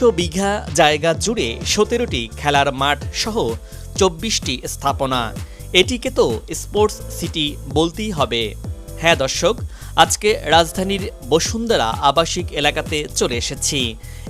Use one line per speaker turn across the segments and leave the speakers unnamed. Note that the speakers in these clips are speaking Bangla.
২৫০ বিঘা জায়গা জুড়ে ১৭টি খেলার মাঠ সহ ২৪টি স্থাপনা। এটিকে তো স্পোর্টস সিটি বলতেই হবে। হ্যাঁ দর্শক, আজকে রাজধানীর বসুন্ধরা আবাসিক এলাকাতে চলে এসেছি।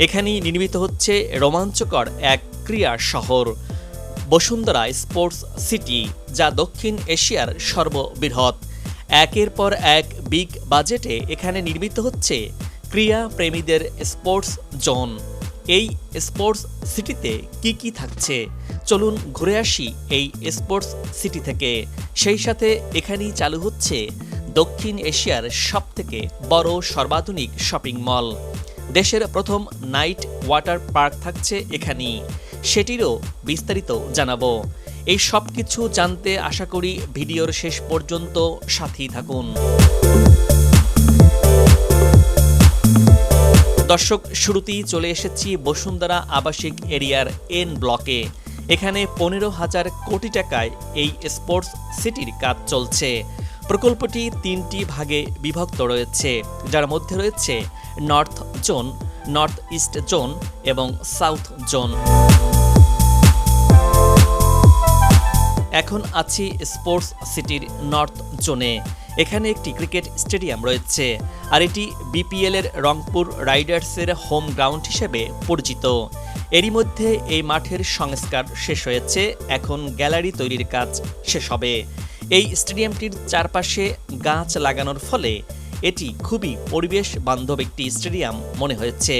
এখানেই নির্মিত হচ্ছে রোমাঞ্চকর এক ক্রীড়া শহর বসুন্ধরা স্পোর্টস সিটি, যা দক্ষিণ এশিয়ার সর্ববৃহৎ। একের পর এক বিগ বাজেটে এখানে নির্মিত হচ্ছে ক্রীড়া প্রেমীদের স্পোর্টস জোন। এই স্পোর্টস সিটিতে কি থাকছে চলুন ঘুরে আসি এই স্পোর্টস সিটি থেকে। সেই সাথে এখানেই চালু হচ্ছে দক্ষিণ এশিয়ার সবথেকে বড় সর্বাধুনিক শপিং মল। দেশের প্রথম নাইট ওয়াটার পার্ক থাকছে এখানেই, সেটিরও বিস্তারিত জানাবো। এই সব কিছু জানতে আশা করি ভিডিওর শেষ পর্যন্ত সাথেই থাকুন। দর্শক, শুরুতেই চলে এসেছি বসুন্ধরা আবাসিক এরিয়ার এন ব্লকে। এখানে ১৫,০০০ কোটি টাকায় এই স্পোর্টস সিটির কাজ চলছে। প্রকল্পটি ৩টি ভাগে বিভক্ত রয়েছে, যার মধ্যে রয়েছে north zone, north east zone এবং সাউথ জোন। এখন আছি স্পোর্টস সিটির নর্থ জোনে। এখানে একটি ক্রিকেট স্টেডিয়াম রয়েছে, আর এটি বিপিএল এর রংপুর রাইডার্সের হোম গ্রাউন্ড হিসেবে পরিচিত। এরই মধ্যে এই মাঠের সংস্কার শেষ হয়েছে, এখন গ্যালারি তৈরির কাজ শেষ হবে। এই স্টেডিয়ামটির চারপাশে গাছ লাগানোর ফলে এটি খুবই পরিবেশ বান্ধব একটি স্টেডিয়াম মনে হয়েছে।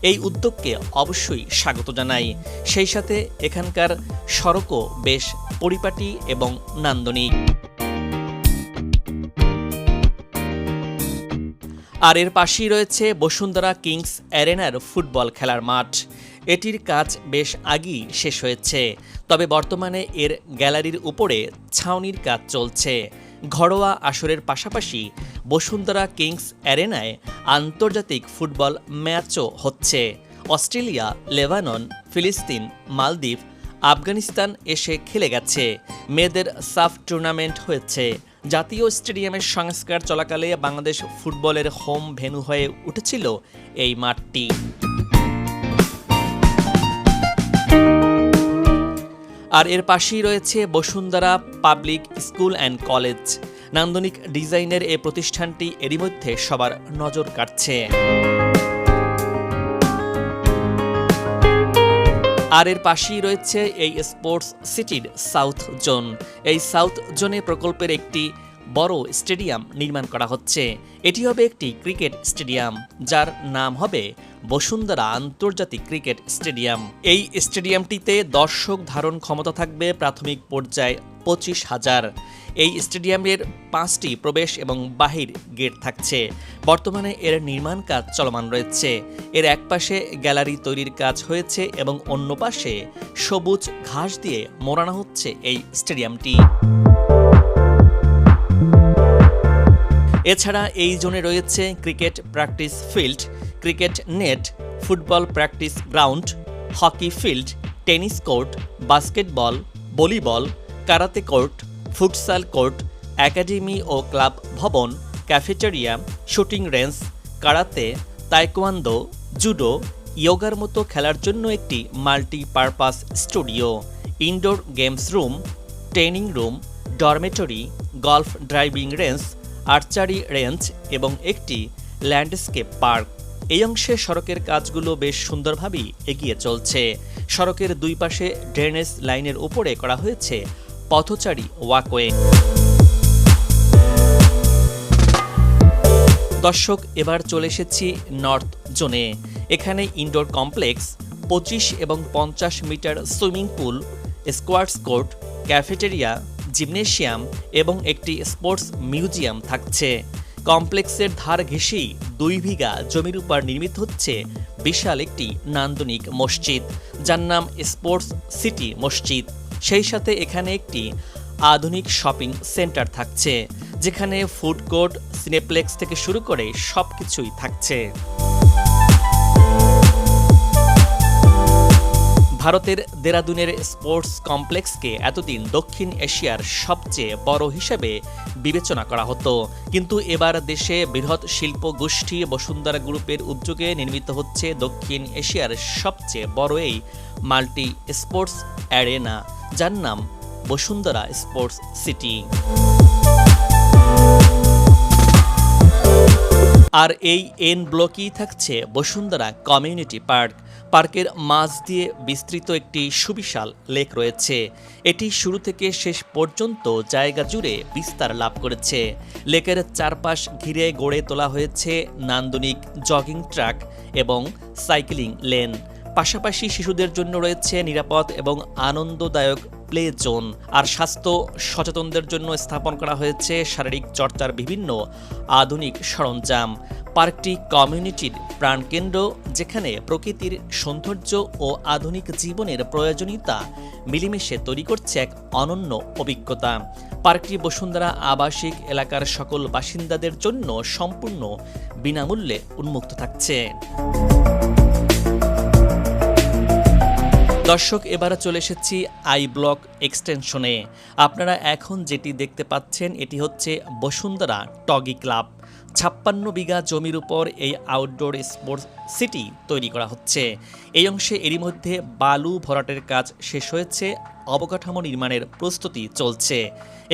এই উদ্যোগকে অবশ্যই স্বাগত জানাই। সেই সাথে এখানকার সড়কও বেশ পরিপাটি এবং নান্দনিক। আর এর পাশেই রয়েছে বসুন্ধরা কিংস অ্যারেনার ফুটবল খেলার মাঠ। এটির কাজ বেশ আগেই শেষ হয়েছে, তবে বর্তমানে এর গ্যালারির উপরে ছাউনির কাজ চলছে। ঘরোয়া আসরের পাশাপাশি বসুন্ধরা কিংস অ্যারেনায় আন্তর্জাতিক ফুটবল ম্যাচও হচ্ছে। অস্ট্রেলিয়া, লেবানন, ফিলিস্তিন, মালদ্বীপ, আফগানিস্তান এসে খেলে গেছে। মেয়েদের সাফ টুর্নামেন্ট হয়েছে। জাতীয় স্টেডিয়ামের সংস্কার চলাকালে বাংলাদেশ ফুটবলের হোম ভেন্যু হয়ে উঠেছিল এই মাঠটি। আর এর পাশেই রয়েছে Bashundhara public school and college. নান্দনিক ডিজাইনের এই প্রতিষ্ঠানটি এরই মধ্যে সবার নজর কাটছে। আর এর পাশেই রয়েছে এই স্পোর্টস সিটির সাউথ জোন। এই সাউথ জোনে প্রকল্পের একটি বড় স্টেডিয়াম নির্মাণ করা হচ্ছে। এটি হবে একটি ক্রিকেট স্টেডিয়াম, যার নাম হবে বসুন্ধরা আন্তর্জাতিক ক্রিকেট স্টেডিয়াম। এই স্টেডিয়ামটিতে দর্শক ধারণ ক্ষমতা থাকবে প্রাথমিক পর্যায়ে ২৫,০০০। এই স্টেডিয়ামের 5টি প্রবেশ এবং বাহির গেট থাকছে। বর্তমানে এর নির্মাণ কাজ চলমান রয়েছে। এর এক পাশে গ্যালারি তৈরির কাজ হয়েছে এবং অন্য পাশে সবুজ ঘাস দিয়ে মোড়ানো হচ্ছে এই স্টেডিয়ামটি। এছাড়া এই জোনে রয়েছে cricket practice field, cricket net, football practice ground, hockey field, tennis court, basketball, volleyball, karate court, futsal court, academy ও ক্লাব ভবন, cafeteria, shooting range, karate, taekwondo, judo, ইয়োগার মতো খেলার জন্য একটি multipurpose studio, indoor games room, training room, dormitory, golf driving range, archery range এবং একটি ল্যান্ডস্কেপ পার্ক। এই অংশে সড়কের কাজগুলো বেশ সুন্দরভাবেই এগিয়ে চলছে। সড়কের দুই পাশে ড্রেনেজ লাইনের উপরে করা হয়েছে পথচারী ওয়াকওয়ে। দর্শক, এবার চলে এসেছি নর্থ জোনে। এখানে ইনডোর কমপ্লেক্স, 25 এবং 50 metre swimming pool, squash court, cafeteria, gymnasium এবং একটি স্পোর্টস মিউজিয়াম থাকছে। কমপ্লেক্সের ধার ঘেঁষেই 2 বিঘা জমির উপর নির্মিত হচ্ছে বিশাল একটি নান্দনিক মসজিদ, যার নাম স্পোর্টস সিটি মসজিদ। সেই সাথে এখানে একটি আধুনিক শপিং সেন্টার থাকছে, যেখানে ফুড কোর্ট, সিনেপ্লেক্স থেকে শুরু করে সবকিছুই থাকছে। ভারতের দেরাদুনের স্পোর্টস কমপ্লেক্সকে এতদিন দক্ষিণ এশিয়ার সবচেয়ে বড় হিসেবে বিবেচনা করা হতো, কিন্তু এবার দেশে বৃহৎ শিল্প গোষ্ঠী বসুন্ধরা গ্রুপের উদ্যোগে নির্মিত হচ্ছে দক্ষিণ এশিয়ার সবচেয়ে বড় এই মাল্টি স্পোর্টস অ্যারেনা, যার নাম বসুন্ধরা স্পোর্টস সিটি। আর এই এন ব্লকেই থাকছে বসুন্ধরা কমিউনিটি পার্ক। পার্কের মাঝ দিয়ে বিস্তৃত একটি সুবিশাল লেক রয়েছে। এটি শুরু থেকে শেষ পর্যন্ত জায়গা জুড়ে বিস্তার লাভ করেছে। লেকের চারপাশ ঘিরে গড়ে তোলা হয়েছে নান্দনিক জগিং ট্র্যাক এবং সাইক্লিং লেন। পাশাপাশি শিশুদের জন্য রয়েছে নিরাপদ এবং আনন্দদায়ক প্লে জোন। আর স্বাস্থ্য সচেতনদের জন্য স্থাপন করা হয়েছে শারীরিক চর্চার বিভিন্ন আধুনিক সরঞ্জাম। পার্কটি কমিউনিটির প্রাণকেন্দ্র, যেখানে প্রকৃতির সৌন্দর্য ও আধুনিক জীবনের প্রয়োজনীয়তা মিলেমিশে তৈরি করছে এক অনন্য অভিজ্ঞতা। পার্কটি বসুন্ধরা আবাসিক এলাকার সকল বাসিন্দাদের জন্য সম্পূর্ণ বিনামূল্যে উন্মুক্ত থাকছে। দর্শক, এবারে চলে এসেছি আই ব্লক এক্সটেনশনে। আপনারা এখন যেটি দেখতে পাচ্ছেন এটি হচ্ছে বসুন্ধরা টগি ক্লাব। 56 বিঘা জমির উপর এই আউটডোর স্পোর্টস সিটি তৈরি করা হচ্ছে। এই অংশে এরই মধ্যে বালু ভরাটের কাজ শেষ হয়েছে, অবকাঠামো নির্মাণের প্রস্তুতি চলছে।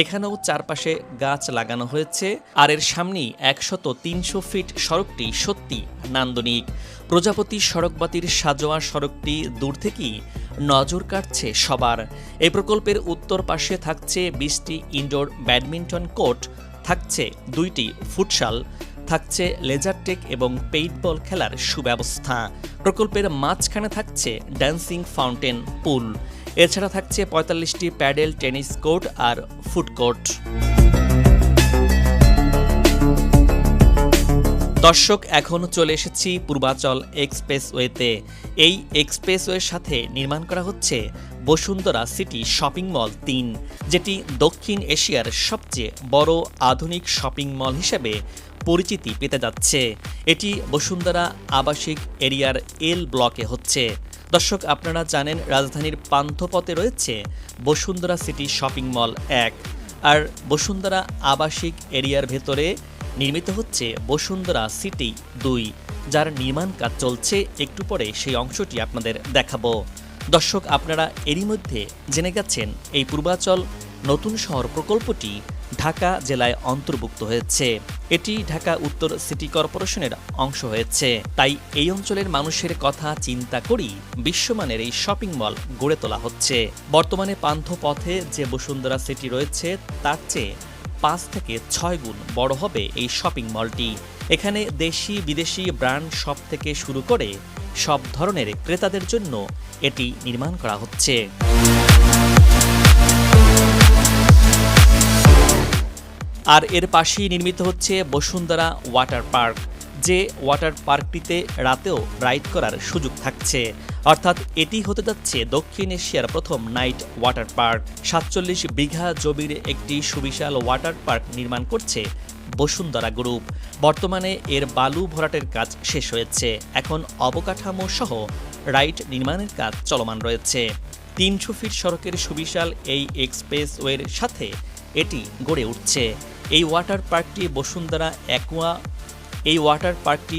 এখানেও চারপাশে গাছ লাগানো হয়েছে। আর এর সামনেই 100-300 ফিট সড়কটি সত্যি নান্দনিক। প্রজাপতি সড়কবাতির সাজোয়া সড়কটি দূর থেকেই নজর কাটছে সবার। এই প্রকল্পের উত্তর পাশে থাকছে 20টি ইনডোর ব্যাডমিন্টন কোর্ট, থাকছে 2টি ফুটসাল, থাকছে লেজার টেক এবং পেইন্টবল খেলার সুব্যবস্থা। প্রকল্পের মাঝখানে থাকছে ড্যান্সিং ফাউন্টেন পুল। এছাড়া থাকছে 45টি প্যাডেল টেনিস কোর্ট আর ফুড কোর্ট। দর্শক, এখন চলে এসেছি পূর্বাচল এক্সপ্রেসওয়েতে। এই এক্সপ্রেসওয়ের সাথে নির্মাণ করা হচ্ছে বসুন্ধরা সিটি শপিং মল 3, যেটি দক্ষিণ এশিয়ার সবচেয়ে বড় আধুনিক শপিং মল হিসেবে পরিচিতি পেতে যাচ্ছে। এটি বসুন্ধরা আবাসিক এরিয়ার এল ব্লকে হচ্ছে। দর্শক, আপনারা জানেন রাজধানীর পান্থপথে রয়েছে বসুন্ধরা সিটি শপিং মল 1, আর বসুন্ধরা আবাসিক এরিয়ার ভেতরে নির্মিত হচ্ছে বসুন্ধরা সিটি 2, যার নির্মাণ কাজ চলছে। একটু পরে সেই অংশটি আপনাদের দেখাবো। দর্শক, আপনারা এরই মধ্যে জেনে গেছেন এই পূর্বাচল নতুন শহর প্রকল্পটি ঢাকা জেলায় অন্তর্ভুক্ত হয়েছে। এটি ঢাকা উত্তর সিটি কর্পোরেশনের অংশ হয়েছে। তাই এই অঞ্চলের মানুষের কথা চিন্তা করেই বিশ্বমানের এই শপিং মল গড়ে তোলা হচ্ছে। বর্তমানে পান্থপথে যে বসুন্ধরা সিটি রয়েছে তার চেয়ে 5 থেকে 6 গুণ বড় হবে এই শপিং মলটি। এখানে দেশি বিদেশি ব্র্যান্ড শপ থেকে শুরু করে সব ধরনের ক্রেতাদের জন্য এটি নির্মাণ করা হচ্ছে। আর এর পাশেই নির্মিত হচ্ছে বসুন্ধরা ওয়াটার পার্ক, যে ওয়াটার পার্কটিতে রাতেও রাইড করার সুযোগ থাকছে। অর্থাৎ এটি হতে যাচ্ছে দক্ষিণ এশিয়ার প্রথম নাইট ওয়াটার পার্ক। 47 বিঘা জমির একটি সুবিশাল ওয়াটার পার্ক নির্মাণ করছে বসুন্ধরা গ্রুপ। বর্তমানে এর বালু ভরাটের কাজ শেষ হয়েছে। এখন অবকাঠামো সহ রাইড নির্মাণের কাজ চলমান রয়েছে। 300 ফিট সড়কের সুবিশাল এই এক্সপ্রেসওয়ের সাথে এটি গড়ে উঠছে। এই ওয়াটার পার্কটি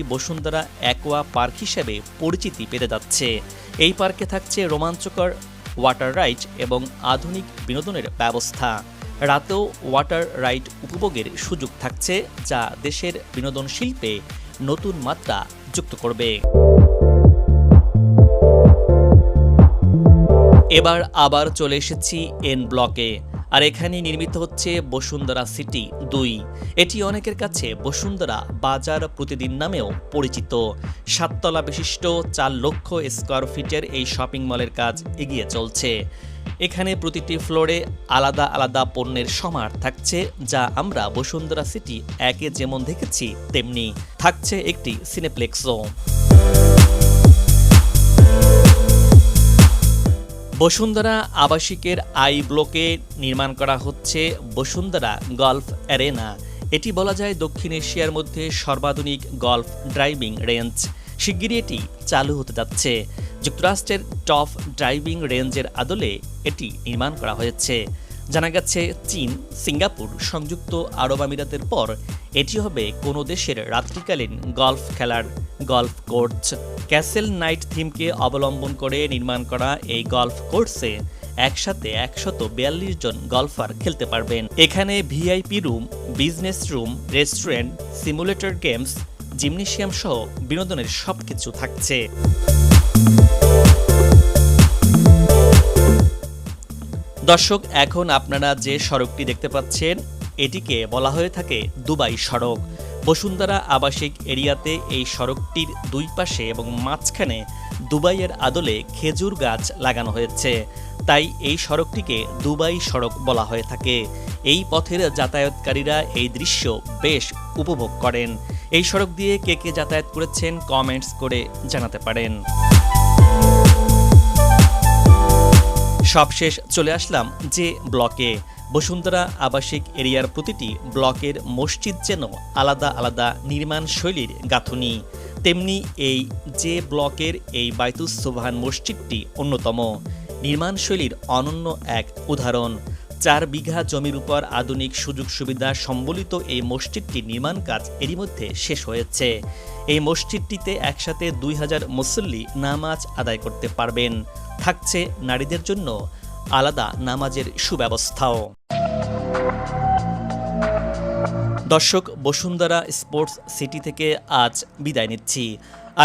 বসুন্ধরা অ্যাকোয়া পার্ক হিসেবে পরিচিতি পেতে যাচ্ছে। এই পার্কে থাকছে রোমাঞ্চকর ওয়াটার রাইড এবং আধুনিক বিনোদনের ব্যবস্থা। রাতেও ওয়াটার রাইড উপভোগের সুযোগ থাকছে, যা দেশের বিনোদন শিল্পে নতুন মাত্রা যুক্ত করবে। এবার আবার চলে এসেছি এন ব্লকে। আর এখানে নির্মিত হচ্ছে বসুন্ধরা সিটি 2। এটি অনেকের কাছে বসুন্ধরা বাজার প্রতিদিন নামেও পরিচিত। 7 তলা বিশিষ্ট 4 লক্ষ স্কোয়ার ফিটের এই শপিং মলের কাজ এগিয়ে চলছে। এখানে প্রতিটি ফ্লোরে আলাদা আলাদা পণ্যের সমাহার থাকছে, যা আমরা বসুন্ধরা সিটি 1-এ যেমন দেখেছি তেমনি থাকছে একটি সিনেপ্লেক্সও। বসুন্ধরা আবাসিকের আই ব্লকে নির্মাণ করা হচ্ছে বসুন্ধরা গলফ অ্যারেনা। এটি বলা যায় দক্ষিণ এশিয়ার মধ্যে সর্বাধুনিক গলফ ড্রাইভিং রেঞ্জ। শিগগিরই এটি চালু হতে যাচ্ছে। যুক্তরাষ্ট্রের টপ ড্রাইভিং রেঞ্জের আদলে এটি নির্মাণ করা হয়েছে। জানা গেছে চীন, সিঙ্গাপুর, সংযুক্ত আরব আমিরাতের পর এটি হবে কোনো দেশের রাত্রিকালীন গলফ খেলার গলফ কোর্স। ক্যাসেল নাইট থিমকে অবলম্বন করে নির্মাণ করা এই গলফ কোর্সে একসাথে 142 জন গলফার খেলতে পারবেন। এখানে VIP room, business room, restaurant, simulator games, gymnasium সহ বিনোদনের সবকিছু থাকছে। দর্শক, এখন আপনারা যে সড়কটি দেখতে পাচ্ছেন এটিকে বলা হয়ে থাকে দুবাই সড়ক। বসুন্ধরা আবাসিক এরিয়াতে এই সড়কটির দুই পাশে এবং মাঝখানে দুবাইয়ের আদলে খেজুর গাছ লাগানো হয়েছে, তাই এই সড়কটিকে দুবাই সড়ক বলা হয়ে থাকে। এই পথের যাতায়াতকারীরা এই দৃশ্য বেশ উপভোগ করেন। এই সড়ক দিয়ে কে কে যাতায়াত করেছেন কমেন্টস করে জানাতে পারেন। সবশেষ চলে আসলাম যে ব্লকে। বসুন্ধরা আবাসিক এরিয়ার প্রতিটি ব্লকের মসজিদ যেন আলাদা আলাদা নির্মাণ শৈলীর গাঁথুনি, তেমনি এই যে ব্লকের এই বাইতুস সুবহান মসজিদটি অন্যতম নির্মাণ শৈলীর অনন্য এক উদাহরণ। 4 বিঘা জমির উপর আধুনিক সুযোগ সুবিধা সম্বলিত এই মসজিদটির নির্মাণ কাজ এরই মধ্যে শেষ হয়েছে। এই মসজিদটিতে একসাথে 2000 মুসল্লি নামাজ আদায় করতে পারবেন। থাকছে নারীদের জন্য আলাদা নামাজের সুব্যবস্থাও। দর্শক, বসুন্ধরা স্পোর্টস সিটি থেকে আজ বিদায় নিচ্ছি।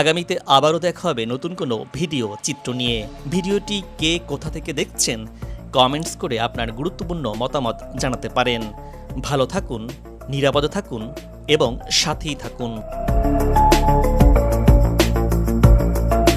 আগামীতে আবারও দেখা হবে নতুন কোনো ভিডিও চিত্র নিয়ে। ভিডিওটি কে কোথা থেকে দেখছেন কমেন্টস করে আপনার গুরুত্বপূর্ণ মতামত জানাতে পারেন। ভালো থাকুন, নিরাপদে থাকুন এবং সাথেই থাকুন।